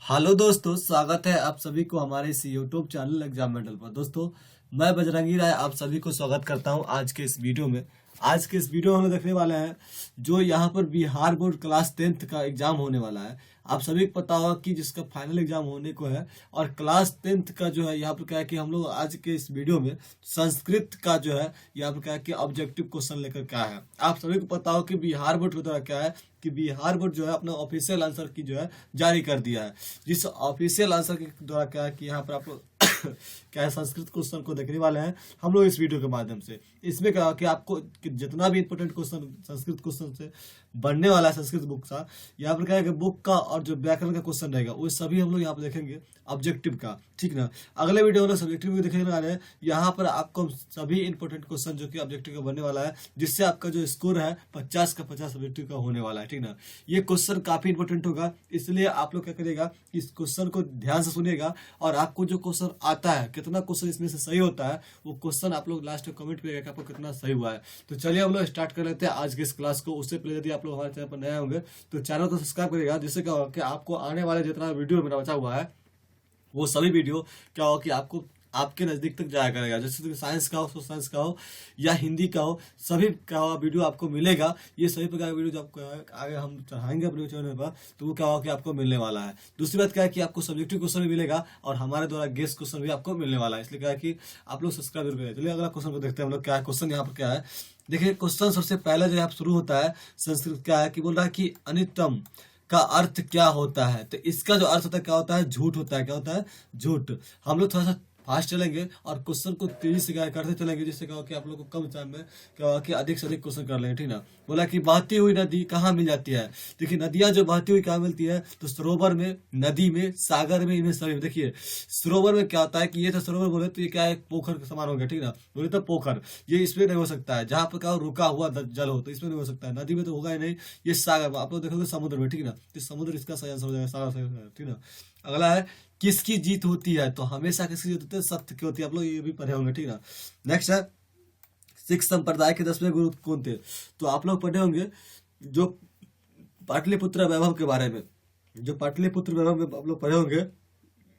Hello दोस्तों, स्वागत है आप सभी को हमारे इस यूट्यूब चैनल एग्जाम मेंटल पर। दोस्तों, मैं बजरंगी राय आप सभी को स्वागत करता हूं आज के इस वीडियो में। आज के इस वीडियो में हम लोग देखने वाले हैं जो यहाँ पर बिहार बोर्ड क्लास 10th का एग्जाम होने वाला है। आप सभी को पता होगा कि जिसका फाइनल एग्जाम होने को है, और क्लास 10th का जो है यहाँ पर क्या है कि हम लोग आज के इस वीडियो में संस्कृत का जो है यहाँ पर क्या है कि ऑब्जेक्टिव क्वेश्चन लेकर क्या है। आप सभी को पता हो कि बिहार बोर्ड के द्वारा क्या है कि बिहार बोर्ड जो है अपना ऑफिशियल आंसर की जो है जारी कर दिया है। जिस ऑफिशियल आंसर के द्वारा क्या है कि यहाँ पर आप लोग क्या है संस्कृत क्वेश्चन को देखने वाले हैं हम लोग इस वीडियो के माध्यम से। इसमें क्या कि आपको कि जितना भी इंपोर्टेंट क्वेश्चन संस्कृत क्वेश्चन से बनने वाला है संस्कृत बुक का, यहाँ पर क्या है कि बुक का और जो व्याकरण का क्वेश्चन रहेगा वो सभी हम लोग यहाँ पर देखेंगे ऑब्जेक्टिव का, ठीक ना। अगले वीडियो में सब्जेक्टिव भी देखने वाले हैं। यहाँ पर आपको सभी इंपोर्टेंट क्वेश्चन जो कि ऑब्जेक्टिव का बनने वाला है, जिससे आपका जो स्कोर है 50 का 50 ऑब्जेक्टिव का होने वाला है, ठीक ना। ये क्वेश्चन काफी इंपोर्टेंट होगा, इसलिए आप लोग क्या करिएगा इस क्वेश्चन को ध्यान से सुनिएगा, और आपको जो क्वेश्चन आता है, कितना क्वेश्चन इसमें से सही होता है, वो क्वेश्चन आप लोग लास्ट में कमेंट करिएगा कि आपको कितना सही हुआ है। तो चलिए हम लोग स्टार्ट कर लेते हैं आज के इस क्लास को। उससे पहले यदि आप लोग हमारे चैनल पर नए होंगे तो चैनल को सब्सक्राइब करिएगा, जिससे क्या होगा कि आपको आने वाले जितना वीडियो मेरा बचा हुआ है वो सभी वीडियो क्या हो कि आपको आपके नजदीक तक जाया करेगा। जैसे साइंस का हो, सोशल साइंस का हो या हिंदी का हो, सभी का वीडियो आपको मिलेगा। ये सभी प्रकार के वीडियो जो आपको आगे हम चढ़ाएंगे अपने चैनल पर, तो वो क्या होगा कि आपको मिलने वाला है। दूसरी बात क्या है कि आपको सब्जेक्टिव क्वेश्चन भी मिलेगा और हमारे द्वारा गेस्ट क्वेश्चन भी आपको मिलने वाला है। इसलिए क्या है कि आप लोग सब्सक्राइब जरूर करें। चलिए अगला क्वेश्चन को देखते हैं हम लोग। क्या है क्वेश्चन यहाँ पर क्या है, देखिए क्वेश्चन सबसे पहले जो यहाँ शुरू होता है संस्कृत क्या है कि बोल रहा है कि अनितम का अर्थ क्या होता है। तो इसका जो अर्थ होता है क्या होता है, झूठ होता है। क्या होता है, झूठ। हम लोग थोड़ा सा फास्ट चलेंगे और क्वेश्चन को तेजी से क्या करते चलेंगे, जिससे क्या हो कि आप लोग को कम टाइम में क्या होगा कि अधिक से अधिक क्वेश्चन कर लेंगे, ठीक ना। बोला कि बहती हुई नदी कहाँ मिल जाती है। देखिए नदियां जो बहती हुई कहाँ मिलती है, तो सरोवर में, नदी में, सागर में, इनमें सभी में। देखिए सरोवर में क्या होता है कि ये तो सरोवर बोले तो ये क्या है, पोखर के समान हो गया, ठीक ना। बोले तो पोखर, ये इसमें नहीं हो सकता है। जहाँ पर क्या रुका हुआ जल हो तो इसमें नहीं हो सकता है। नदी में तो होगा ही नहीं। ये सागर, आप लोग देखोगे समुद्र में, ठीक ना। तो समुद्र इसका सही आंसर हो जाएगा, सारा सही हो जाएगा, ठीक ना। अगला है किसकी जीत होती है, तो हमेशा किसकी जीत होती है, सत्य की होती है। आप लोग ये भी पढ़े होंगे, ठीक ना। नेक्स्ट है सिख संप्रदाय के 10वें गुरु कौन थे, तो आप लोग पढ़े होंगे जो पाटलिपुत्र वैभव के बारे में। जो पाटलिपुत्र वैभव में आप लोग पढ़े होंगे,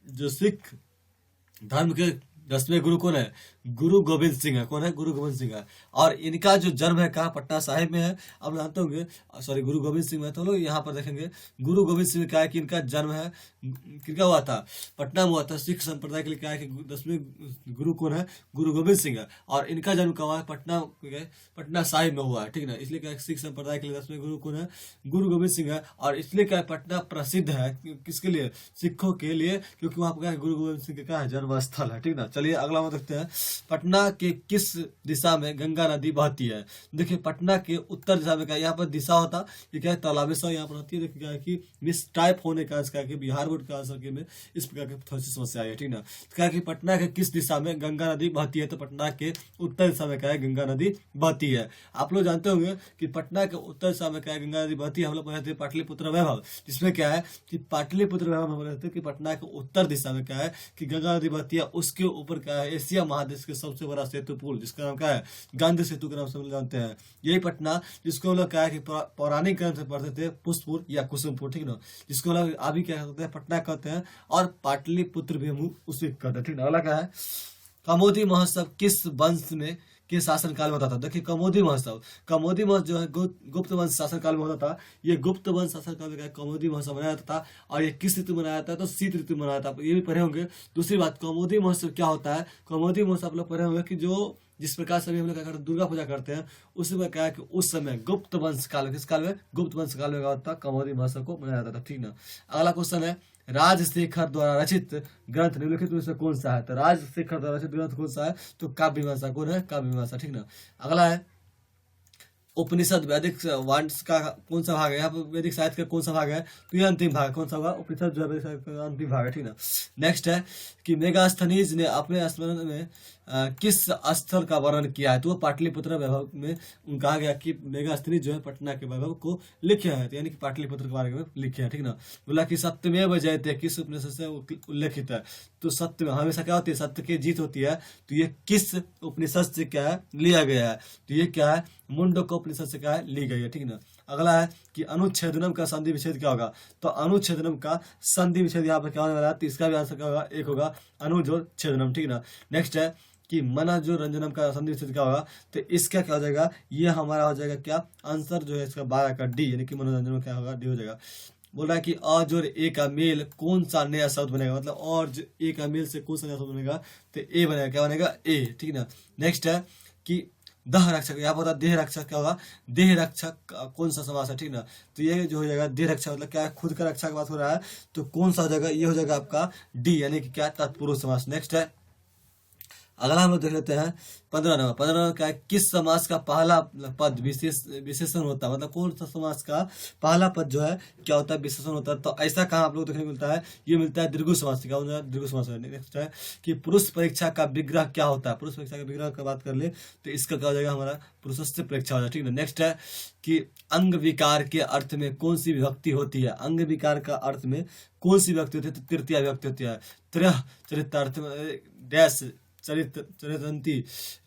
जो सिख धर्म के 10वें गुरु कौन है, गुरु गोविंद सिंह है। कौन है, गुरु गोविंद सिंह है। और इनका जो जन्म है कहाँ, पटना साहिब में है। आप जानते होंगे, सॉरी गुरु गोविंद सिंह में, तो लोग यहाँ पर देखेंगे गुरु गोविंद सिंह में क्या है कि इनका जन्म है किनका हुआ था, पटना में हुआ था। सिख संप्रदाय के लिए क्या है कि 10वें गुरु कौन है, गुरु गोविंद सिंह है। और इनका जन्म कहाँ हुआ है, पटना साहिब में हुआ है, ठीक ना। इसलिए क्या है सिख संप्रदाय के लिए 10वें गुरु कौन है, गुरु गोविंद सिंह है। और इसलिए क्या है पटना प्रसिद्ध है किसके लिए, सिखों के लिए, क्योंकि वहाँ पर क्या है गुरु गोविंद सिंह का क्या है, जन्म स्थल है, ठीक ना। चलिए अगला हम देखते हैं, पटना के किस दिशा में गंगा नदी बहती है। देखिए पटना के उत्तर दिशा में क्या, यहाँ पर दिशा होता ये क्या है, तालाबेश्वर यहाँ पर होती है। देखिए क्या है कि मिस टाइप होने का इसका कि बिहार बोर्ड का आंसर के में इस प्रकार की थोड़ी सी समस्या आई है, ठीक ना। तो क्या है कि पटना के किस दिशा में गंगा नदी बहती है, तो पटना के उत्तर दिशा में क्या है, गंगा नदी बहती है। आप लोग जानते होंगे कि पटना के उत्तर दिशा में क्या है, गंगा नदी बहती है। हम लोग पढ़ते हैं पाटलिपुत्र वैभव, जिसमें क्या है कि पाटलिपुत्र वैभव में पढ़ते हैं कि पटना के उत्तर दिशा में क्या है कि गंगा नदी बहती है। उसके ऊपर क्या है, एशिया महादेश के सबसे बड़ा सेतु पुल, जिसका नाम क्या है, गांधी सेतु के नाम से हम लोग जानते हैं। यही पटना जिसको हम लोग क्या है कि पौराणिक ग्रंथ में पढ़ते थे पुष्पपुर या कुसुमपुर, ठीक ना, जिसको हम लोग अभी क्या कहते हैं, पटना कहते हैं। और पाटलिपुत्र भी हम उसे कहते हैं, ठीक ना। अगला क्या है, कमोदी महोत्सव किस वंश में के शासनकाल में होता था। देखिए कमोदी महोत्सव जो है गुप्त वंश शासनकाल में होता था। ये गुप्त वंश शासनकाल में कमोदी महोत्सव मनाया जाता था। और ये किस ऋतु मनाया जाता है, तो शीत ऋतु मनाया जाता है। ये भी पढ़े होंगे। दूसरी बात, कमोदी महोत्सव क्या होता है, कमोदी महोत्सव आप लोग पढ़े होंगे कि जो जिस प्रकार से हम लोग क्या करते हैं, दुर्गा पूजा करते हैं, उसी में क्या है कि उस समय गुप्त वंश काल, किस काल में, गुप्त वंश काल में क्या होता था, कमोदी महोत्सव को मनाया जाता था, ठीक ना। अगला क्वेश्चन है, राजशेखर द्वारा रचित ग्रंथ निम्नलिखित में से कौन सा है। तो राजशेखर द्वारा रचित ग्रंथ कौन सा है, तो काव्य मीमांसा। कौन है, काव्य मीमांसा, ठीक ना। अगला है उपनिषद वैदिक वाण्स का कौन सा भाग है, यहाँ पर वैदिक साहित्य का कौन सा भाग है, तो ये अंतिम भाग कौन सा होगा, उपनिषद जो है वैदिक साहित्य का अंतिम भाग है, ठीक ना। नेक्स्ट है कि मेगास्थनीज ने अपने स्मरण में किस स्थल का वर्णन किया है, तो वो पाटलिपुत्र वैभव में कहा गया कि मेगास्थनीज जो है पटना के वैभव को लिखे हैं, तो यानी कि पाटलिपुत्र के बारे में लिखे हैं, ठीक ना। बोला कि सत्यमेव जयते किस उपनिषद से उल्लेखित है, तो सत्य में हमेशा क्या होती है, सत्य की जीत होती है। तो ये किस उपनिषद से क्या है, लिया गया है, तो ये क्या है, मुंडको उपनिषद से क्या है, ली गई है, ठीक ना। अगला है कि अनुच्छेदनम का संधि विच्छेद क्या होगा। तो अनुच्छेदनम का संधि विच्छेद यहाँ पर क्या होने वाला है, तो इसका भी आंसर क्या होगा, एक होगा अनुजोड़ छेदनम, ठीक है ना। नेक्स्ट है कि मना जो रंजनम का संधि विच्छेद क्या होगा। तो इसका क्या हो जाएगा, ये हमारा हो जाएगा क्या आंसर जो है इसका 12 का डी, यानी कि मनोरंजन क्या होगा, डी हो जाएगा। बोल रहा है कि अ जोड़ ए का मेल कौन सा नया शब्द बनेगा, मतलब और ए का मेल से कौन सा नया शब्द बनेगा, तो ए बनेगा, क्या बनेगा, ए, ठीक है ना। नेक्स्ट है कि दह रक्षक, यहाँ पर होता है देह रक्षक, क्या होगा, देह रक्षक कौन सा समास है, ठीक ना। तो ये जो हो जाएगा देह रक्षक मतलब क्या है, खुद का रक्षा की बात हो रहा है, तो कौन सा हो जाएगा, ये हो जाएगा आपका डी, यानी कि क्या तत्पुरुष समास। नेक्स्ट है अगला हम लोग देख लेते हैं 15 क्या है, किस समास का पहला पद विशेषण होता है, मतलब कौन सा समास का पहला पद जो है क्या होता है, विशेषण होता है। तो ऐसा कहाँ आप लोग देखने को मिलता है, ये मिलता है दीर्घ समास, क्या होता है, दीर्घ समास। नेक्स्ट है कि पुरुष परीक्षा का विग्रह क्या होता है, पुरुष परीक्षा का विग्रह का बात कर ले तो इसका क्या हो जाएगा, हमारा पुरुषस्य परीक्षा हो जाएगा, ठीक है। नेक्स्ट है कि अंग विकार के अर्थ में कौन सी विभक्ति होती है, अंग विकार का अर्थ में कौन सी विभक्ति होती है, तो तृतीय विभक्ति होती है। त्रय चरितार्थ में डैश चरितंती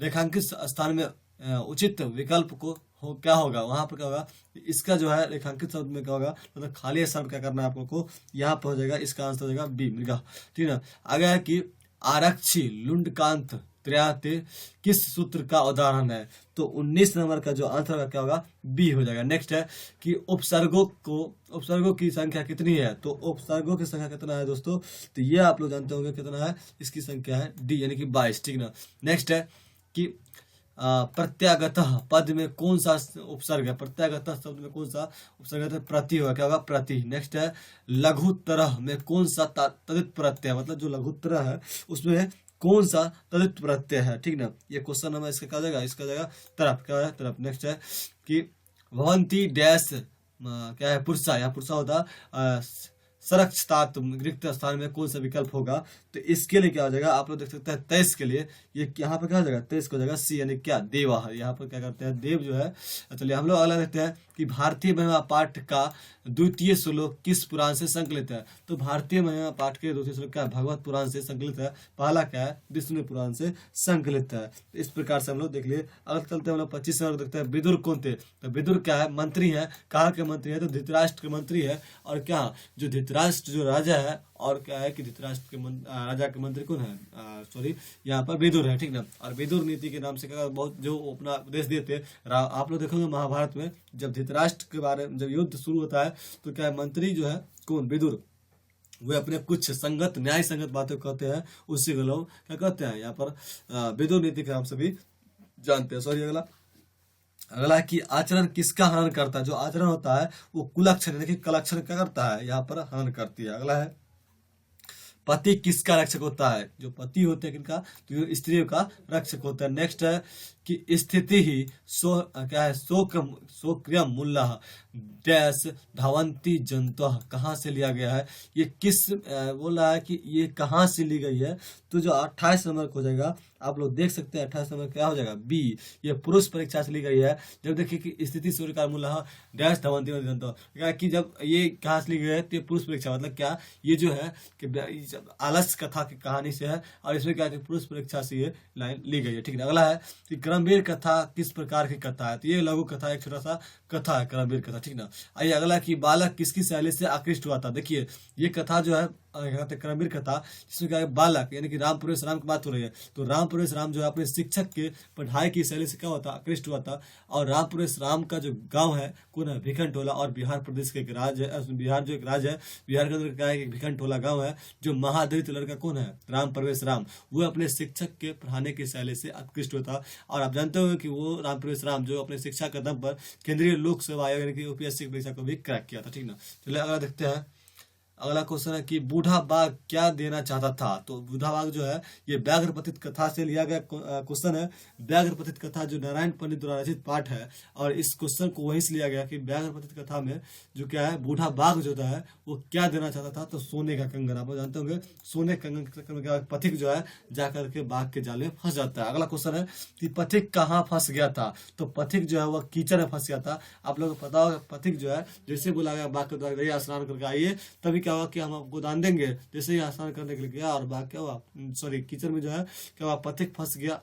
रेखांकित स्थान में उचित विकल्प को हो क्या होगा, वहां पर क्या होगा, इसका जो है रेखांकित शब्द में क्या होगा, मतलब खाली स्थान क्या करना है आप लोग को, यहाँ पर हो जाएगा, इसका आंसर हो जाएगा बी, मृगा, ठीक है ना। आगे है कि आरक्षी लुंडकांत त्रयाते किस सूत्र का उदाहरण है, तो 19 नंबर का जो आंसर होगा क्या होगा, बी हो जाएगा। नेक्स्ट है कि उपसर्गों की संख्या कितनी है, तो उपसर्गों की संख्या कितना है दोस्तों, तो ये आप लोग जानते होंगे कितना है, इसकी संख्या है डी, यानी कि 22, ठीक ना। नेक्स्ट है कि प्रत्यागतः पद में कौन सा उपसर्ग है, प्रत्यागतः शब्द में कौन सा उपसर्ग है, प्रति होगा, क्या होगा, प्रति। नेक्स्ट है लघुत्तरः में कौन सा तदित प्रत्यय, मतलब जो लघुत्तरः है उसमें कौन सा तदित प्रत्यय है, ठीक ना। ये क्वेश्चन नंबर इसका क्या हो जाएगा, इसका जाएगा तरफ, क्या है, तरफ। नेक्स्ट है कि भवंती डैश क्या है, पुरुषा, या पुरुषा होता सरक्षतात रिक्त स्थान में कौन सा विकल्प होगा, तो इसके लिए क्या हो जाएगा, आप लोग देख सकते हैं 23 के लिए ये यहाँ पर क्या हो जाएगा, 23 को हो जाएगा सी, यानी क्या देवा, यहाँ पर क्या करते हैं देव जो है। चलिए हम लोग अगला देखते हैं कि भारतीय महिमा पाठ का द्वितीय श्लोक किस पुराण से संकलित है, तो भारतीय महिमा पाठ के द्वितीय श्लोक क्या है, भगवत पुराण से संकलित है। पहला क्या है, विष्णु पुराण से संकलित है। इस प्रकार से हम लोग देख लिए। अगर चलते हैं हम लोग 25 नंबर देखते हैं, विदुर कौन थे, तो विदुर क्या है, मंत्री है, कहाँ के मंत्री है, तो धृतराष्ट्र के मंत्री है। और क्या जो धृतराष्ट्र जो राजा है, और क्या है कि धृतराष्ट्र के राजा के मंत्री कौन है, सॉरी यहाँ पर विदुर है, ठीक ना। और विदुर नीति के नाम से क्या बहुत जो अपना उपदेश देते, आप लोग देखोगे महाभारत में जब धृतराष्ट्र के बारे में जब युद्ध शुरू होता है तो क्या है, मंत्री जो है कौन, विदुर, वे अपने कुछ संगत न्याय संगत बातें कहते हैं, उसी को लोग क्या कहते हैं यहाँ पर विदुर नीति के नाम से भी जानते हैं। सॉरी अगला कि आचरण किसका हनन करता है, जो आचरण होता है वो कुलक्षण यानी कि कलक्षण क्या करता है, यहाँ पर हनन करती है। अगला है पति किसका रक्षक होता है, जो पति होते हैं किनका, तो स्त्रियों का रक्षक होता है। नेक्स्ट है कि स्थिति ही क्या है, शोक्रम मुल्ला डैश धावंती जंतु कहाँ से लिया गया है, ये किस बोल रहा है कि ये कहाँ से ली गई है, तो जो 28 नंबर को हो जाएगा, आप लोग देख सकते हैं 28 नंबर क्या हो जाएगा, बी, ये पुरुष परीक्षा से ली गई है। जब देखिए कि स्थिति सूर्य मुल्ला डैश धावंती जंतु, क्या कि जब ये कहाँ से ली गई है, तो ये पुरुष परीक्षा मतलब क्या, ये जो है कि आलस्य कथा की कहानी से है, और इसमें क्या है पुरुष परीक्षा से ये लाइन ली गई है, ठीक है। अगला है कि क्रमवीर कथा किस प्रकार की कथा है, तो ये लघु कथा, एक छोटा सा कथा है क्रमवीर कथा, ठीक ना। आइए अगला कि बालक किसकी शैली से आकृष्ट हुआ था, देखिए ये कथा जो है क्रमवीर कथा, जिसमें क्या है बालक यानी कि राम प्रवेश राम की बात हो रही है, तो राम प्रवेश राम जो है अपने शिक्षक के पढ़ाई की शैली से क्या हुआ था, आकृष्ट हुआ था। और राम प्रवेश राम का जो गांव है कौन है, भिखनटोला, और बिहार प्रदेश के एक राज्य है, बिहार जो एक राज्य है, बिहार के अंदर क्या है भिखनटोला गाँव है। जो महादलित लड़का कौन है, राम प्रवेश राम, वो अपने शिक्षक के पढ़ाने की शैली से आकृष्ट हुआ था। और आप जानते हो कि वो राम प्रवेश राम जो अपने शिक्षा के दम पर केंद्रीय लोक सेवा आयोग यानी कि यूपीएससी की परीक्षा को भी क्रैक किया था, ठीक ना। चलिए अगला देखते हैं। अगला क्वेश्चन है कि बूढ़ा बाघ क्या देना चाहता था, तो बूढ़ा बाघ जो है ये व्याघ्र पतित कथा से लिया गया क्वेश्चन है। व्याघ्र पतित कथा जो नारायण पंडित द्वारा रचित पाठ है, और इस क्वेश्चन को वहीं से लिया गया कि व्याघ्र पतित कथा में जो क्या है बूढ़ा बाघ जो होता है वो क्या देना चाहता था, तो सोने का कंगन। आप जानते होंगे सोने कंगन के चक्कर में क्या पथिक जो है जाकर के बाघ के जाल में फंस जाता है। अगला क्वेश्चन है कि पथिक कहाँ फंस गया था, तो पथिक जो है वह कीचड़ में फंस गया था। आप लोगों को पता होगा पथिक जो है जैसे बोला गया बाघ के द्वारा स्नान करके आइए, तभी क्या क्या हुआ कि हम आपको दान देंगे, जैसे ही आसान करने के लिए गया और बात क्या हुआ, सॉरी कीचड़ में जो है क्या हुआ, पथिक फंस गया।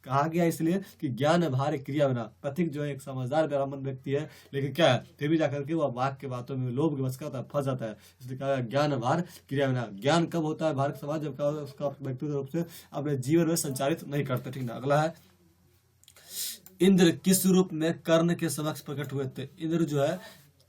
कहा गया इसलिए कि ज्ञान भार क्रिया बिना, पथिक जो है एक समझदार ब्राह्मण व्यक्ति है, लेकिन क्या है फिर भी जाकर के वह वाक के बातों में लोभ के वश का फंस जाता है, इसलिए कहा ज्ञान भार क्रिया बिना। ज्ञान कब होता है भारत समाज, जब क्या होता है उसका व्यक्तिगत रूप से अपने जीवन में संचालित नहीं करते, ठीक ना। अगला है, इंद्र किस रूप में कर्ण के समक्ष प्रकट हुए थे। इंद्र जो है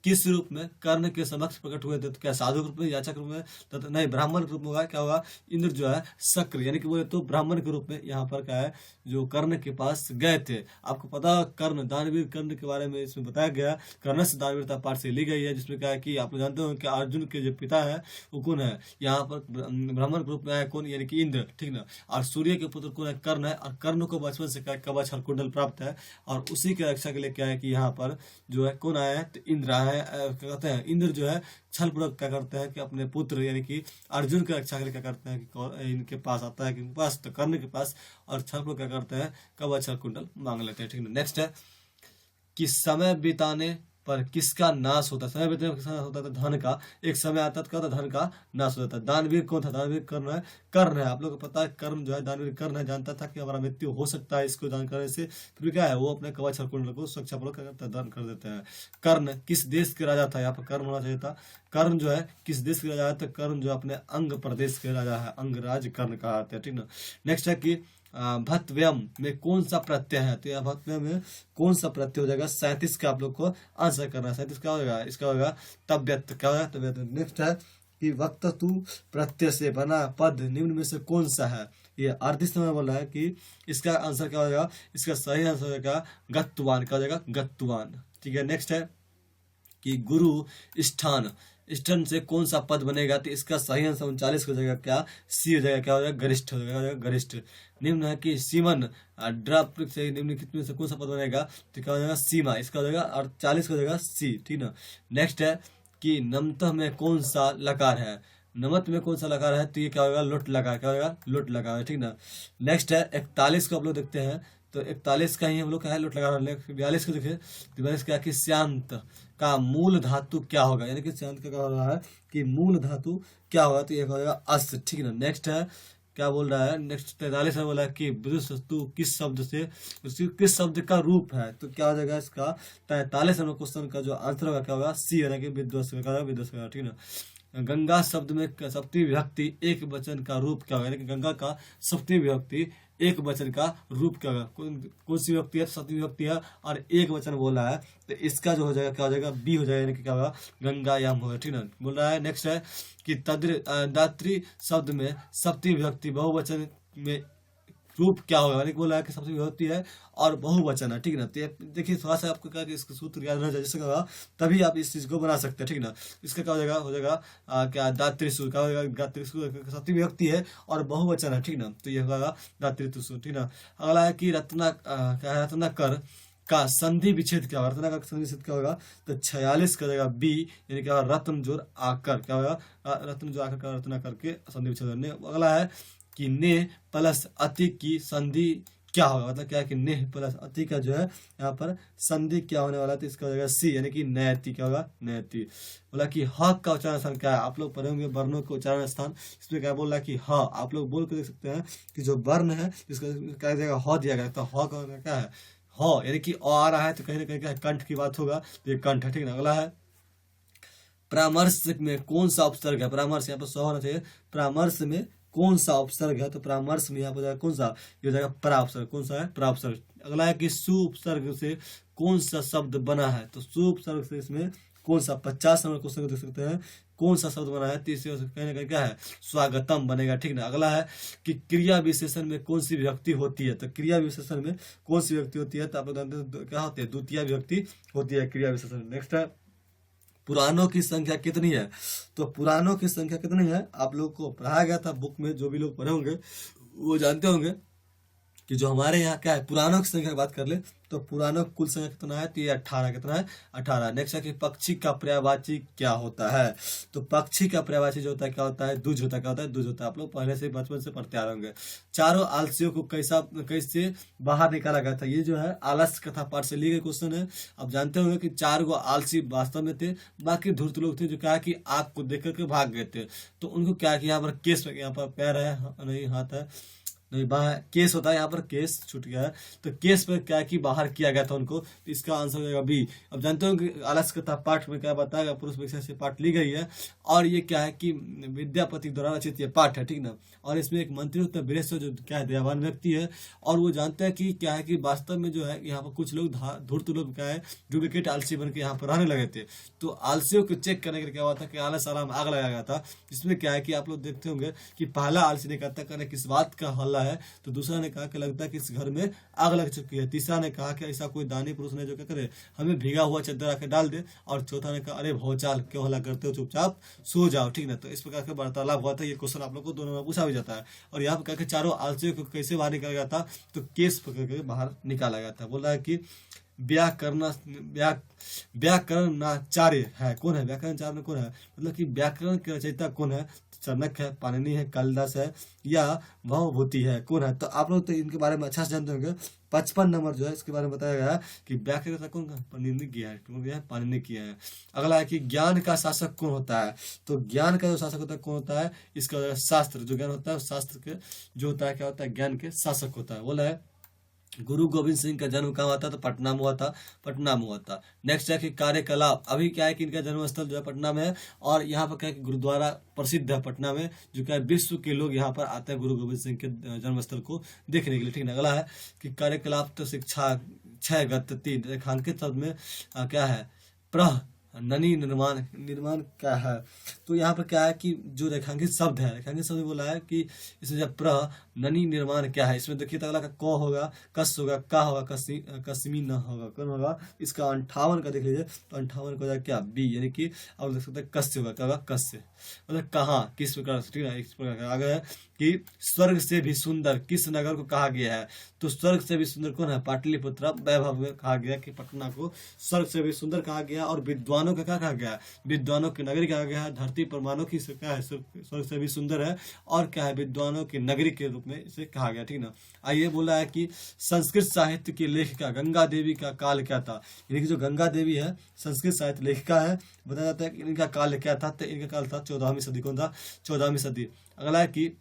किस रूप में कर्ण के समक्ष प्रकट हुए थे, तो क्या साधु रूप में, याचक रूप में, तो नहीं ब्राह्मण के रूप में होगा। क्या होगा, इंद्र जो है शक्र यानी कि बोले तो ब्राह्मण के रूप में यहाँ पर क्या है जो कर्ण के पास गए थे। आपको पता कर्ण, दानवीर कर्ण के बारे में इसमें बताया गया, कर्ण से दानवीरता पाठ से ली गई है, जिसमें क्या है कि आप लोग जानते हो कि अर्जुन के जो पिता है वो कौन है, यहाँ पर ब्राह्मण के रूप में है कौन, यानी कि इंद्र, ठीक ना। और सूर्य के पुत्र कौन है, कर्ण है, और कर्ण को बचपन से क्या कवच हर कुंडल प्राप्त है, और उसी की रक्षा के लिए क्या है कि यहाँ पर जो है कौन आया है, तो इंद्र आया है। क्या कहते हैं, इंद्र जो है छल पूर्वक क्या करते हैं कि अपने पुत्र यानी कि अर्जुन की रक्षा के लिए क्या करते हैं कि इनके पास आता है, कि पास तो कर्ण के पास, और छल पूर्वक क्या करते हैं कवच हर कुंडल मांग लेते हैं, ठीक है। नेक्स्ट है कि समय बिताने पर किसका नाश होता है, समय बिताने पर किसका नाश होता है, तो धन का। एक समय आता था धन का नाश होता था। दानवीर कौन था, दानवीर कर्ण है, कर्ण है। आप लोग को पता है कर्ण जो है दानवीर कर्ण है, जानता था कि हमारा मृत्यु हो सकता है इसको दान करने से, फिर क्या है वो अपने कवच हर कुंडल को सुरक्षापूर्वक क्या करता है, दान कर देते हैं। कर्ण किस देश के राजा था, यहाँ पर कर्ण होना चाहिए था। कर्ण जो है किस देश के राजा है, तो कर्ण जो अपने अंग प्रदेश के राजा है, अंगराज कर्ण कहते हैं, ठीक ना। नेक्स्ट है कि भत्व्यम में कौन सा प्रत्यय है, तो यह भत्व्यम में कौन सा प्रत्यय हो जाएगा, 37 का आप लोग को आंसर करना है। 37 क्या होगा, इसका होगा तब्यत, क्या होगा तब्यत। नेक्स्ट है कि वक्ततु प्रत्यय से बना पद निम्न में से कौन सा है, ये अर्धिष्ट में बोला है कि इसका आंसर क्या होगा, इसका सही आंसर हो जाएगा गत्वान, क्या हो जाएगा गत्वान, ठीक है। नेक्स्ट है कि गुरु स्थान, स्टन से कौन सा पद बनेगा, तो इसका सही आंसर 39 हो जाएगा क्या, सी हो जाएगा, क्या हो जाएगा गरिष्ठ हो जाएगा, गरिष्ठ। निम्न है कि सीमन, ड्रप से निम्नलिखित में से कौन सा पद बनेगा, तो क्या हो जाएगा सीमा, इसका हो जाएगा 48 हो जाएगा सी, ठीक ना। नेक्स्ट है कि नमतः में कौन सा लकार है, नमत में कौन सा लकार है, तो ये क्या होगा लुट लगा, क्या होगा लुट लगा, ठीक ना। नेक्स्ट है 41 को आप लोग देखते हैं, तो 41 का ही हम लोग क्या है लुट लगा रहे हैं। 42 को देखिए, 42 क्या कि शांत का मूल धातु क्या होगा, यानी कि शांत का क्या हो रहा है कि मूल धातु क्या होगा, तो ये हो जाएगा अस, ठीक है ना। नेक्स्ट है क्या बोल रहा है, नेक्स्ट 43 में बोला है कि विदुषस्तु किस शब्द से, किस शब्द का रूप है, तो क्या हो जाएगा इसका 43 नंबर क्वेश्चन का जो आंसर होगा क्या होगा सी, यानी कि विध्वंस का, विध्वंस का, ठीक ना। गंगा शब्द में सप्तमी विभक्ति एक वचन का रूप क्या होगा, यानी कि गंगा का सप्तमी विभक्ति एक वचन का रूप क्या होगा, कौन सी विभक्ति है, सप्तमी विभक्ति है और एक वचन बोला है, तो इसका जो हो जाएगा क्या हो जाएगा बी हो जाएगा, यानी कि क्या होगा गंगायाम होगा, ठीक ना। बोल रहा है नेक्स्ट है कि दात्री शब्द में सप्तमी विभक्ति बहुवचन में रूप क्या होगा, यानी कि बोला है कि सप्तमी विभक्ति है और बहुवचन है, ठीक ना। तो देखिए थोड़ा सा आपको क्या इसका सूत्र याद रहना चाहिए, जैसे होगा तभी आप इस चीज को बना सकते हैं, ठीक ना। इसका क्या हो जाएगा क्या दातृसु, क्या हो जाएगा दातृसु सप्तमी विभक्ति है और बहुवचन है, ठीक ना, तो ये होगा दातृसु, ठीक ना। अगला है कि क्या है रत्नाकर का संधि विच्छेद क्या होगा, रत्नाकर का संधि विच्छेद क्या होगा, तो 46 का जाएगा बी, यानी क्या होगा रत्न जोड़ आकर, क्या होगा रत्न जोड़ आकर का रत्नाकर के संधि विच्छेद करने। अगला है कि ने प्लस अति की संधि क्या होगा, मतलब क्या है कि नेह प्लस अति का जो है यहाँ पर संधि क्या होने वाला है, तो इसका हो जाएगा सी, यानी कि नैति, क्या होगा नैति। बोला कि ह का उच्चारण स्थान क्या है, आप लोग पढ़ेंगे वर्णों के उच्चारण स्थान, इसमें क्या बोल रहा है कि ह, आप लोग बोल के देख सकते हैं कि जो वर्ण है इसका क्या जगह ह दिया गया, तो ह का क्या है ह, यानी कि आ रहा है तो कहीं ना कहीं क्या कंठ की बात होगा, तो ये कंठ है, ठीक है। अगला है परामर्श में कौन सा उपसर्ग है, परामर्श यहाँ पर सौ होना चाहिए, परामर्श में कौन सा उपसर्ग है, तो परामर्श में यहाँ पर कौन सा, ये हो जाएगा परापसर्ग, कौन सा है परापसर्ग। अगला है कि सु उपसर्ग से कौन सा शब्द बना है, तो सु उपसर्ग से इसमें कौन सा 50 नंबर क्वेश्चन को देख सकते हैं, कौन सा शब्द बना है, तीसरे कहीं ना कहीं क्या है स्वागतम बनेगा, ठीक ना। अगला है कि क्रिया विशेषण में कौन सी विभक्ति होती है, तो क्रिया विशेषण में कौन सी विभक्ति होती है, तो आप लोग जानते हैं क्या होती है द्वितीय विभक्ति होती है क्रिया विशेषण। नेक्स्ट है पुराणों की संख्या कितनी है, तो पुराणों की संख्या कितनी है आप लोग को पढ़ाया गया था बुक में, जो भी लोग पढ़े होंगे वो जानते होंगे कि जो हमारे यहाँ क्या है पुराणों की संख्या की बात कर ले तो पुराणों की कुल संख्या कितना है, तो ये 18 कितना है 18। नेक्स्ट है कि पक्षी का पर्यायवाची क्या होता है, तो पक्षी का पर्यायवाची जो होता है क्या होता है, दुज होता है। क्या होता है, दुज होता है। आप लोग पहले से बचपन से पढ़ते आ रहे होंगे। चारों आलसियों को कैसे बाहर निकाला गया था, ये जो है आलस्य कथा पाठ से लिए गए क्वेश्चन है। आप जानते होंगे कि 4 गो आलसी वास्तव में थे, बाकी धूर्त लोग थे जो क्या है कि आग को देख करके भाग गए थे। तो उनको क्या है कि यहाँ पर केस, यहाँ पर पैर है नहीं हाथ है नहीं बाहर केस होता है, यहाँ पर केस छूट गया है, तो केस पर क्या कि बाहर किया गया था उनको, तो इसका आंसर हो जाएगा बी। अब जानते हो कि आलस्य कथा पाठ में क्या बताया, पुरुष परीक्षा से पाठ ली गई है और ये क्या है कि विद्यापति द्वारा रचित ये पाठ है, ठीक ना। और इसमें एक मंत्री होता है वीरेश्वर जो क्या है दयावान व्यक्ति है, और वो जानते हैं कि क्या है कि वास्तव में जो है यहाँ पर कुछ लोग धूर्त लोग क्या है डुप्लीकेट आलसी बन के यहाँ पर रहने लगे थे। तो आलसियों को चेक करने के लिए क्या हुआ था कि आलस आराम आग लगाया गया था, जिसमें क्या है कि आप लोग देखते होंगे कि पहला आलसी ने कहता करे किस बात का हल्ला है, तो दूसरा ने कहा कि लगता है कि इस घर में आग लग चुकी है। तीसरा ने कहा कि ऐसा कोई दानी पुरुष ने जो क्या करे हमें भीगा हुआ चद्दर आके डाल दे, और चौथा ने कहा अरे भौचाल क्यों हल्ला करते हो, चुपचाप सो जाओ, ठीक ना। तो इस प्रकार का वार्तालाप हुआ था। ये क्वेश्चन आप लोग को दोनों में पूछा भी जाता है। और यहाँ पर कहा कि चारों आलसियों को कैसे बाहर निकाला गया था, तो केस पकड़ के बाहर निकाला गया था। बोल रहा है कि व्याकरणाचार्य है कौन है, व्याकरणाचार्य कौन है, मतलब कि व्याकरण के रचयिता कौन है, चाणक्य है, पाणिनि है, कालिदास है, या भवभूति है, कौन है। तो आप लोग तो इनके बारे में अच्छा से जानते होंगे। 55 नंबर जो है इसके बारे में बताया गया है कि व्याकरण कौन का, पाणिनि किया है, कौन किया है, पाणिनि किया है। अगला है कि ज्ञान का शासक कौन होता है, तो ज्ञान का जो शासक होता है कौन होता है, इसका शास्त्र जो ज्ञान होता है शास्त्र के जो होता है क्या होता है, ज्ञान के शासक होता है। बोला है गुरु गोविंद सिंह का जन्म कहाँ हुआ था, तो पटना में हुआ था, पटना में हुआ था। नेक्स्ट है कि कार्यकलाप, अभी क्या है कि इनका जन्म स्थल जो है पटना में है, और यहाँ पर क्या है कि गुरुद्वारा प्रसिद्ध है पटना में, जो क्या है विश्व के लोग यहाँ पर आते हैं गुरु गोविंद सिंह के जन्म स्थल को देखने के लिए, ठीक है। अगला है कि कार्यकलाप तो शिक्षा 6 गत 3 रेखांकित शब्द में क्या है प्रह ननी निर्माण, निर्माण क्या है, तो यहाँ पर क्या है कि जो रेखांकित शब्द है, रेखांकित शब्द बोला है कि इसमें जब प्रह ननी निर्माण क्या है, इसमें देखिए अगला का क होगा, कस होगा, का होगा, कस्मी न होगा, कौन होगा, इसका 58 का देख लीजिए, तो 58 का हो जाएगा क्या बी, यानी कि आप देख सकते हैं कस्य होगा, क्या होगा कस्य, मतलब कहाँ किस प्रकार से, ठीक है। इस प्रकार का आगे है कि स्वर्ग से भी सुंदर किस नगर को कहा गया है, तो स्वर्ग से भी सुंदर कौन है, पाटलिपुत्र वैभव में कहा गया कि पटना को स्वर्ग से भी सुंदर कहा गया। और विद्वानों का क्या कहा गया, विद्वानों की नगरी कहा गया है। धरती पर मानव की क्या है, स्वर्ग से भी सुंदर है, और क्या है विद्वानों की नगरी के रूप में इसे कहा गया, ठीक ना। आइए बोला है कि संस्कृत साहित्य की लेखिका गंगा देवी का काल क्या था, यानी कि जो गंगा देवी है संस्कृत साहित्य लेखिका है, बताया जाता है कि इनका काल क्या था, तो इनका काल था 14वीं सदी। कौन था, 14वीं सदी। अगला है कि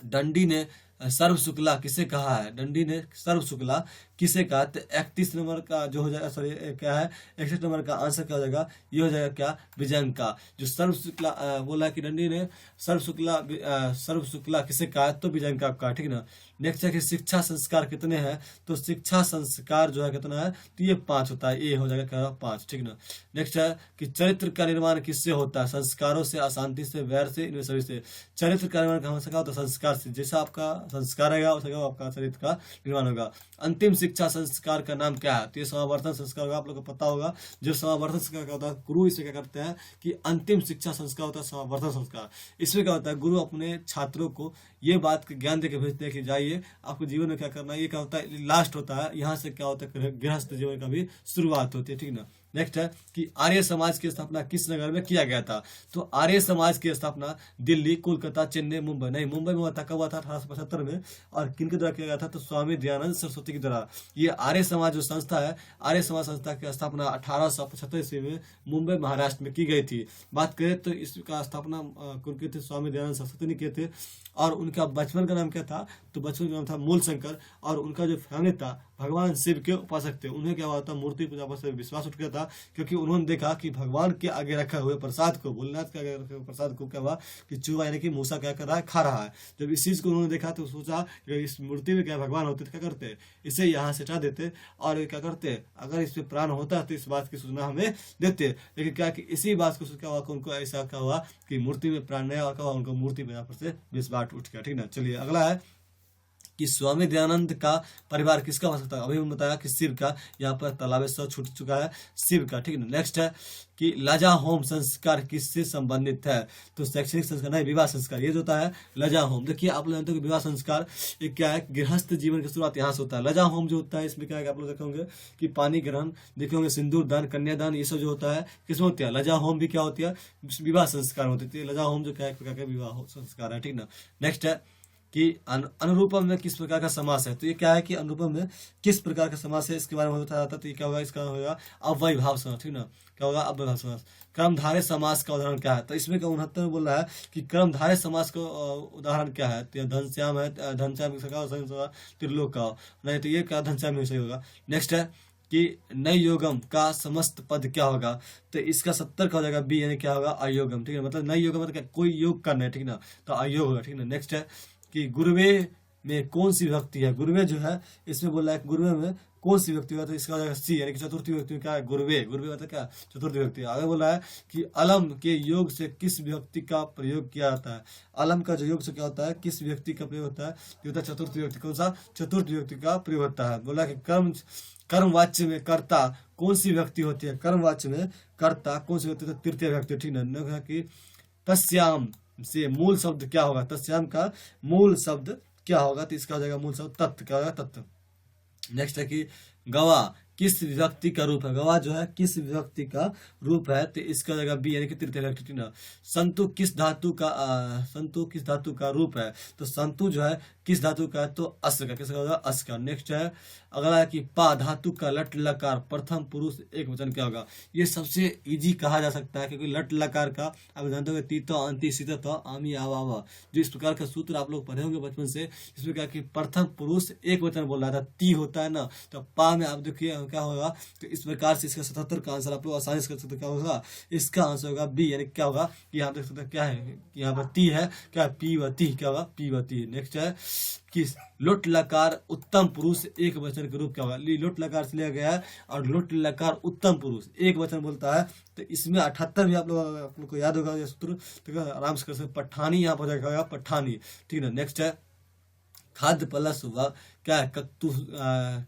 दंडी ने सर्व शुक्ला किसे कहा है, दंडी ने सर्व शुक्ला किसे कहा, तो 31 नंबर का जो हो जाएगा, सॉरी क्या है 61 नंबर का आंसर क्या हो जाएगा, ये हो जाएगा क्या विजयन का। जो सर्व शुक्ला बोला कि दंडी ने सर्व शुक्ला किसे कहा, तो विजयन का कहा, ठीक ना। नेक्स्ट है कि शिक्षा संस्कार कितने हैं, तो शिक्षा संस्कार जो है कितना है, तो ये 5 होता है, ये हो जाएगा क्या 5, ठीक ना। नेक्स्ट है कि चरित्र का निर्माण किससे होता है, संस्कारों से, अशांति से, वैर से, इन सभी से। चरित्र का निर्माण कहाँ से होता है, संस्कार से, जैसा आपका संस्कार रहेगा वैसा आपका चरित्र का निर्माण होगा। अंतिम शिक्षा संस्कार का नाम क्या है, तो ये समावर्तन संस्कार होगा, आप लोग को पता होगा। जो समावर्तन संस्कार क्या होता है, गुरु इसे क्या करते हैं कि अंतिम शिक्षा संस्कार होता है समावर्तन संस्कार। इसमें क्या होता है, गुरु अपने छात्रों को ये बात का ज्ञान देकर भेजते हैं कि जाइए आपको जीवन में क्या करना है, ये क्या होता है लास्ट होता है, यहाँ से क्या होता है गृहस्थ जीवन का भी शुरुआत होती है, ठीक ना। नेक्स्ट है कि आर्य समाज की स्थापना किस नगर में किया गया था, तो आर्य समाज की स्थापना दिल्ली, कोलकाता, चेन्नई, मुंबई, नहीं मुंबई में हुआ था, कब हुआ था 1875 में, और किन के द्वारा किया गया था, तो स्वामी दयानंद सरस्वती के द्वारा। ये आर्य समाज जो संस्था है, आर्य समाज संस्था की स्थापना 1875 ईस्वी में मुंबई महाराष्ट्र में की गई थी। बात करें तो इसका स्थापना कौन किए थे, स्वामी दयानंद सरस्वती ने किए थे। और उनका बचपन का नाम क्या था, तो बचपन का नाम था मूल शंकर, और उनका जो फैमिली था भगवान शिव के उपासक थे। उन्हें क्या हुआ था, मूर्ति पूजा पर से विश्वास उठ गया था, क्योंकि उन्होंने देखा कि भगवान के आगे रखे हुए प्रसाद को, भोलेनाथ के आगे रखे हुए प्रसाद को क्या हुआ कि चूहा यानी कि मूसा क्या कर रहा है, खा रहा है। जब इस चीज को उन्होंने देखा तो सोचा कि इस मूर्ति में क्या भगवान होते तो क्या करते, इसे यहाँ से हटा देते, और क्या करते, अगर इसमें प्राण होता तो इस बात की सूचना हमें देते। लेकिन क्या कि इसी बात को क्या हुआ, उनको ऐसा क्या हुआ कि मूर्ति में प्राण नहीं, और क्या हुआ, उनको मूर्ति पर से विश्वास उठ गया, ठीक ना। चलिए अगला है कि स्वामी दयानंद का परिवार किसका हो सकता है, अभी हमने बताया कि शिव का, यहाँ पर तालाबेश्वर छूट चुका है शिव का, ठीक है। नेक्स्ट है कि लजा होम संस्कार किससे संबंधित है, तो शैक्षणिक संस्कार नहीं, विवाह संस्कार, ये जो होता है लजा होम। देखिए आप लोग जानते हो कि विवाह संस्कार ये क्या है, गृहस्थ जीवन की शुरुआत यहाँ से होता है। लजा होम जो होता है इसमें क्या है, आप लोग देखे होंगे कि पानी ग्रहण, देखे होंगे सिंदूर दान, कन्यादान, ये सब जो होता है किसमें होती है, लजा होम भी क्या होती है, विवाह संस्कार होती है। लजा होम जो क्या है, विवाह संस्कार है, ठीक ना। नेक्स्ट है कि अनुरूपम में किस प्रकार का समास है, तो ये क्या है कि अनुरूपम में किस प्रकार का समास है, इसके बारे में बताया जाता है। तो ये क्या होगा, इसका होगा अव्यय भाव समास, ठीक ना, क्या होगा अव्यय भाव समास। कर्मधारय समास का उदाहरण क्या है, तो इसमें 69 में बोल रहा है कि कर्मधारय समास का उदाहरण क्या है, तो घनश्याम है, घनश्याम त्रिलोक का, नहीं तो ये क्या घनश्याम ही सही होगा। नेक्स्ट है कि नई योगम का समस्त पद क्या होगा, तो इसका 70 का हो जाएगा बी, यानी क्या होगा अयोगम, ठीक है। मतलब नई योगम मतलब कोई योग करना है, ठीक ना, तो अयोग होगा, ठीक ना। नेक्स्ट है कि गुरुवे में कौन सी विभक्ति है, गुरुवे जो है इसमें बोल रहा है गुरुवे में कौन सी विभक्ति है, तो इसका हो जाएगा सी, यानी कि चतुर्थी विभक्ति में क्या है, गुरुवे, गुरुवे मतलब क्या चतुर्थी विभक्ति। आगे बोल रहा है कि अलम के योग से किस विभक्ति का प्रयोग किया जाता है, अलम का जो योग से क्या होता है, किस विभक्ति का प्रयोग होता है, ये होता है चतुर्थी विभक्ति। कौन सा चतुर्थ विभक्ति का प्रयोग होता है। बोला कि कर्मवाच्य में कर्ता कौन सी विभक्ति होती है, कर्मवाच्य में कर्ता कौन सी विभक्ति होती है, तृतीय विभक्ति, ठीक है। कि तस्याम से मूल शब्द क्या होगा, तस्याम का मूल शब्द क्या होगा, तो इसका हो जाएगा मूल शब्द तत्व, क्या होगा तत्व। नेक्स्ट है कि गवा किस विभक्ति का रूप है, गवा जो है किस विभक्ति का रूप है, तो इसका जगह बी, यानी कि तृतीय विभक्ति ना। संतु किस धातु का संतु किस धातु का रूप है, तो संतु जो है किस धातु का है, तो अस का, किसका होगा अस का। नेक्स्ट है अगला है कि पा धातु का लट लकार प्रथम पुरुष एक वचन क्या होगा, ये सबसे इजी कहा जा सकता है, क्योंकि लट लकार का आप जानते हो तीतो अंति सीत आमी आवा, जो इस प्रकार का सूत्र आप लोग पढ़े होंगे बचपन से, इसमें क्या कि प्रथम पुरुष एक वचन बोल रहा था, ती होता है ना, तो पा में आप देखिए क्या होगा, तो इस प्रकार से इसका 77 का आंसर आप लोग आसानी से कर सकते, क्या होगा इसका आंसर होगा बी, यानी क्या होगा कि यहाँ देख सकते हैं क्या है, यहाँ पर ती है, क्या पी व ती, क्या होगा पी व ती। नेक्स्ट है कि लुट लकार उत्तम पुरुष एक वचन के रूप क्या होगा, लुट लकार से लिया गया है और लुट लकार उत्तम पुरुष एक वचन बोलता है, तो इसमें 78 भी आप लोग को याद होगा ये सूत्र, तो आराम से कर सकते। पठानी यहाँ पर जाएगा पठानी, ठीक है। नेक्स्ट है खाद्य प्लस हुआ क्या है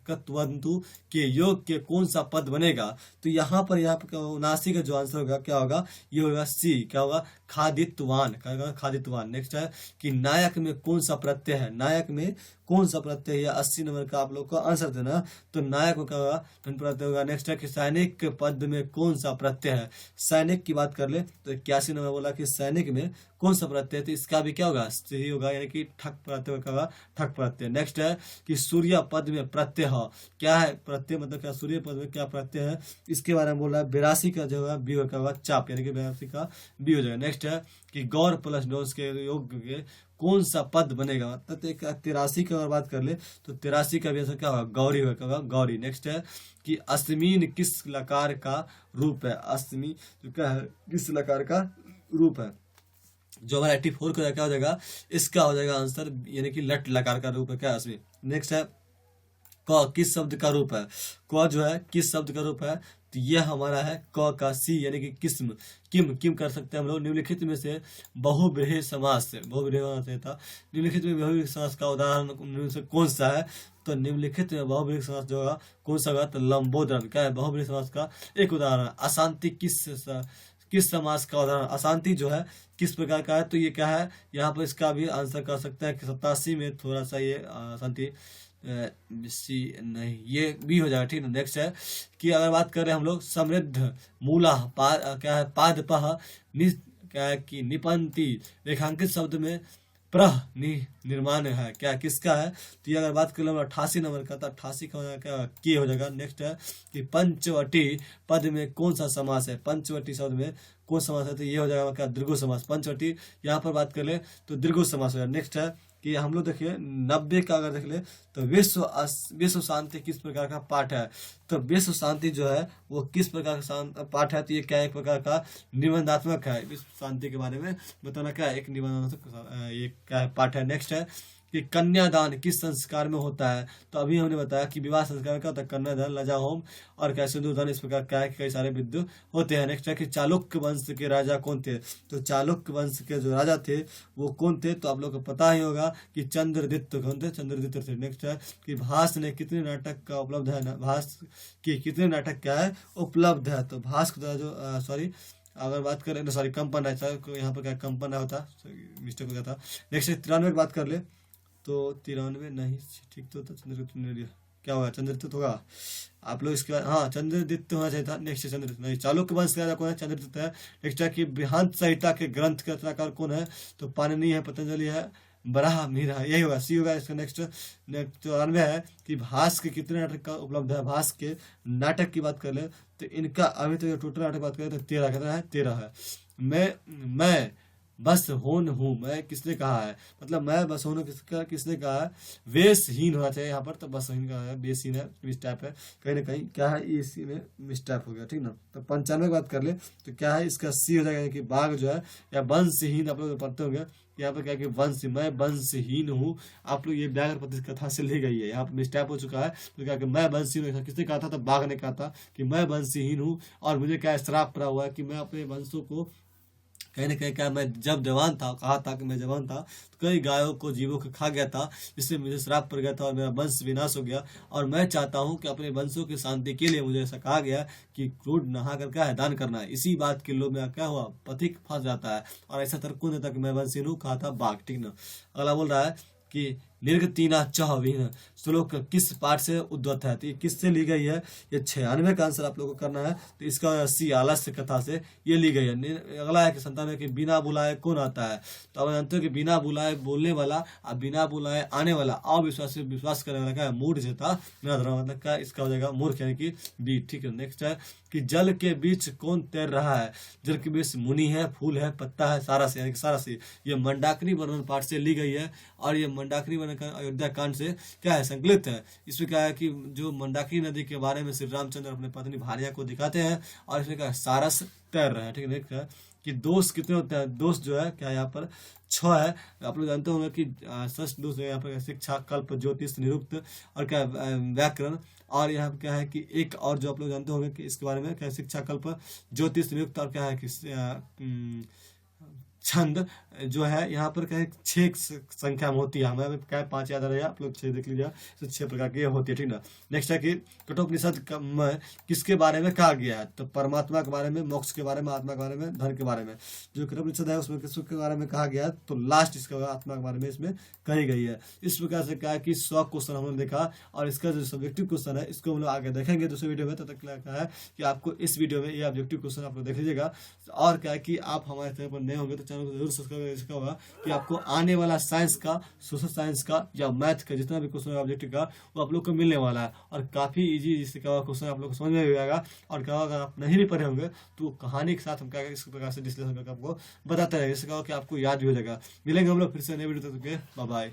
कत्वंतु के योग के कौन सा पद बनेगा, तो यहाँ पर 79 का जो आंसर होगा क्या होगा, ये होगा सी, क्या होगा खादित्वान, क्या होगा खादित्वान। नेक्स्ट है कि नायक में कौन सा प्रत्यय है, नायक में कौन सा प्रत्यय है, 80 नंबर का आप लोग को आंसर देना, तो नायक में क्या होगा प्रत्यय होगा। नेक्स्ट है कि सैनिक के पद में कौन सा प्रत्यय है, सैनिक की बात कर ले तो 81 नंबर बोला कि सैनिक में कौन सा प्रत्यय, तो इसका भी क्या होगा सही होगा, यानी कि ठक प्रत्यय क्या होगा ठक प्रत्यय। नेक्स्ट है कि सूर्य पद में प्रत्यय है, क्या है प्रत्यय मतलब क्या, सूर्य पद में क्या प्रत्यय है, इसके बारे में बोल रहा है। 82 का जो है बी होगा चाप, यानी कि 82 का बी हो जाएगा। नेक्स्ट है कि गौर प्लस डोस के योग के कौन सा पद बनेगा, मतलब 83 की अगर बात कर ले तो 83 का भी आंसर क्या होगा गौरी होगा गौरी। नेक्स्ट है कि अश्मीन किस लकार का रूप है, अश्मी जो क्या है किस लकार का रूप है, जो हमारा 84 का क्या हो जाएगा, इसका हो जाएगा आंसर, यानी कि लट लकार का रूप है क्या अश्मी। नेक्स्ट है क किस शब्द का रूप है, क जो है किस शब्द का रूप है, तो यह हमारा है क का सी, यानी कि किस्म किम किम कर सकते हैं हम लोग। निम्नलिखित में से बहुब्रीहि समास से बहुब्रीहि था, निम्नलिखित में बहुब्रीहि समास का उदाहरण से कौन सा है, तो निम्नलिखित में बहुब्रीहि समास जो होगा कौन सा होगा, तो लंबोदरम क्या है बहुब्रीहि समास का एक उदाहरण। अशांति किस समास का उदाहरण, अशांति जो है किस प्रकार का है, तो ये क्या है यहाँ पर इसका भी आंसर कर सकते हैं कि 87 में थोड़ा सा ये अशांति सी नहीं ये भी हो जाएगा, ठीक है। नेक्स्ट है कि अगर बात करें हम लोग समृद्ध मूला क्या है पादपह क्या है कि निपंती रेखांकित शब्द में प्रह निर्माण है क्या किसका है, तो ये अगर बात कर लो 88 नंबर का, तो 88 का हो जाएगा क्या की हो जाएगा। नेक्स्ट है कि पंचवटी पद में कौन सा समास है, पंचवटी शब्द में कौन समास है, तो ये हो जाएगा क्या दीर्घ समास। पंचवटी यहाँ पर बात कर ले तो दीर्घ समास हो जाएगा। नेक्स्ट है कि हम लोग देखिए 90 का अगर देख ले तो विश्व शांति किस प्रकार का पाठ है, तो विश्व शांति जो है वो किस प्रकार का पाठ है, तो ये क्या है एक प्रकार का निबंधात्मक है, विश्व शांति के बारे में बताना क्या है एक निबंधात्मक ये क्या है पाठ है। नेक्स्ट है कि कन्यादान किस संस्कार में होता है। तो अभी हमने बताया कि विवाह संस्कार का होता है कन्यादान, लजा होम और क्या सिंदूरदान, इस प्रकार क्या है कि कई सारे विधि होते हैं। नेक्स्ट है कि चालुक्य वंश के राजा कौन थे। तो चालुक्य वंश के जो राजा थे वो कौन थे, तो आप लोग को पता ही होगा कि चंद्रदित्य कौन थे, चंद्रदित्य थे। नेक्स्ट है कि भास ने कितने नाटक का उपलब्ध है, भास के कितने नाटक क्या है उपलब्ध है। तो भास का जो अगर बात करें तो कंपन है, यहाँ पर क्या कंपन होता, मिस्टेक हो गया था। नेक्स्ट 93 की बात कर ले तो 93 नहीं ठीक तो चंद्रदित्य क्या होगा, चंद्रदित्य होगा आप लोग इसके बाद। हाँ चंद्रदित्य होना चाहिए था। नेक्स्ट चंद्रदित्य नहीं, चालुक्य वंश का राजा कौन है, चंद्रदित्य है। नेक्स्ट है कि बृहत संहिता के ग्रंथ के रचनाकार कौन है, तो पाणिनि है, पतंजलि है, बराह मीरा है, यही होगा, सी होगा इसका। नेक्स्ट 94 है कि भास के कितने नाटक का उपलब्ध है। भास के नाटक की बात कर ले तो इनका अभी तो टोटल नाटक बात करें तो 13 कितना है, 13 है। मैं बस होन हूँ, मैं किसने कहा है, मतलब मैं बस होन किसने कहा है, वेशहीन होना चाहिए यहाँ पर, तो बसहीन का है, बेसहीन है, मिसटैप है, कहीं ना कहीं क्या है इसी में मिसटैप हो गया, ठीक ना। तो 95 की बात कर ले तो क्या है इसका सी हो जाएगा कि बाघ जो है या वंशहीन, आप लोग पढ़ते होंगे यहाँ पर क्या कि वंश, मैं वंशहीन हूँ, आप लोग ये व्याघ्रपति कथा से ली गई है, यहाँ पर मिसटैप हो चुका है। तो क्या कि मैं वंशहीन हूँ, किसने कहा था, तो बाघ ने कहा था कि मैं वंशहीन हूँ और मुझे क्या श्राप पड़ा हुआ है कि मैं अपने वंशों को कहीं ना कहीं क्या, मैं जब जवान था, कहा था कि मैं जवान था तो कई गायों को जीवों को खा गया था, जिससे मुझे श्राप पड़ गया था और मेरा वंश विनाश हो गया। और मैं चाहता हूं कि अपने वंशों की शांति के लिए मुझे ऐसा कहा गया कि क्रूड नहा कर क्या है दान करना है। इसी बात के लोभ में क्या हुआ, पथिक फंस जाता है और ऐसा तर्क कौन देता कि मैं वंशहीन हूँ, कहा था बाघ, ठीक ना। अगला बोल रहा है कि निर्गतीना चहविन श्लोक किस पाठ से उद्धत है, तो ये किससे ली गई है, ये 96 का आंसर आप लोगों को करना है। तो इसका सी आलस्य कथा से ये ली गई है। अगला है कि 97 कि बिना बुलाए कौन आता है। तो आप जानते हो कि बिना बुलाए बोलने वाला और बिना बुलाए आने वाला अविश्वास से विश्वास करने वाला क्या है, मूर्ख था मेरा धर्म, मतलब क्या इसका हो जाएगा मूर्ख यानी कि बी, ठीक है। नेक्स्ट है कि जल के बीच कौन तैर रहा है। जल के बीच मुनि है, फूल है, पत्ता है, सारा से यानी कि सारा से। ये मंडाकिनी वर्णन पाठ से ली गई है और ये मंडाकिनी वर्णन अयोध्या कांड से क्या है संकलित है। इसमें क्या है कि जो मंडाकिनी नदी के बारे में श्री रामचंद्र अपने पत्नी भार्या को दिखाते हैं और इसमें क्या सारस तैर रहे हैं, ठीक है। नेक्स्ट है कि दोष कितने होते हैं, दोष जो है क्या यहाँ पर 6 है। आप लोग जानते होंगे कि षष्ठ दोष है यहाँ पर शिक्षा, कल्प, ज्योतिष, निरुक्त और क्या व्याकरण। और यहाँ पर क्या है कि एक और जो आप लोग जानते होंगे कि इसके बारे में क्या शिक्षा, कल्प, ज्योतिष, निरुक्त और क्या है कि छंद जो है यहाँ पर क्या है 6 संख्या में होती है। हमें क्या 5 याद आ रहा है, आप लोग 6 देख लीजिए, तो 6 प्रकार की होती है, ठीक ना। नेक्स्ट है कि कठोपनिषद में किसके बारे में कहा गया है, तो परमात्मा के बारे में, मोक्ष के बारे में, आत्मा के बारे में, धन के बारे में। जो कठोपनिषद है उसमें किसके बारे में कहा गया है, तो लास्ट इसका आत्मा के बारे में इसमें कही गई है। इस प्रकार से क्या है कि 100 क्वेश्चन हमने देखा और इसका जो सब्जेक्टिव क्वेश्चन है इसको हम लोग आगे देखेंगे दूसरे वीडियो में। तब तक क्या है कि आपको इस वीडियो में ये ऑब्जेक्टिव क्वेश्चन आप लोग देख लीजिएगा। और क्या है कि आप हमारे चैनल पर नए होंगे तो चैनल को जरूर सब्सक्राइब। इसका होगा कि आपको आने वाला साइंस का, सोशल साइंस का या मैथ का जितना भी क्वेश्चन ऑब्जेक्टिव का वो आप लोग को मिलने वाला है और काफी इजी जिससे क्या क्वेश्चन आप लोग को समझ में भी आएगा। और क्या अगर आप नहीं भी पढ़े होंगे तो कहानी के साथ हम क्या इस प्रकार से डिस्कशन करके आपको बताते रहेंगे, जिससे क्या कि आपको याद भी हो जाएगा। मिलेंगे हम लोग फिर से नए वीडियो तक के, बाय बाय।